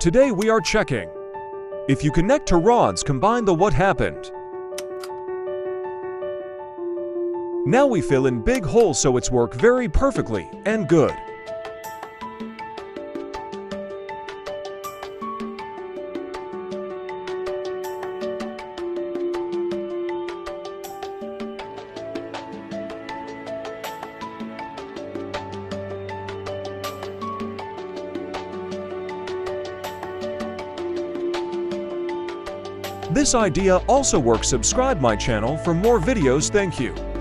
Today we are checking if you connect to rods, combine the what happened. Now we fill in big holes so it's work very perfectly and good. This idea also works. Subscribe my channel for more videos. Thank you.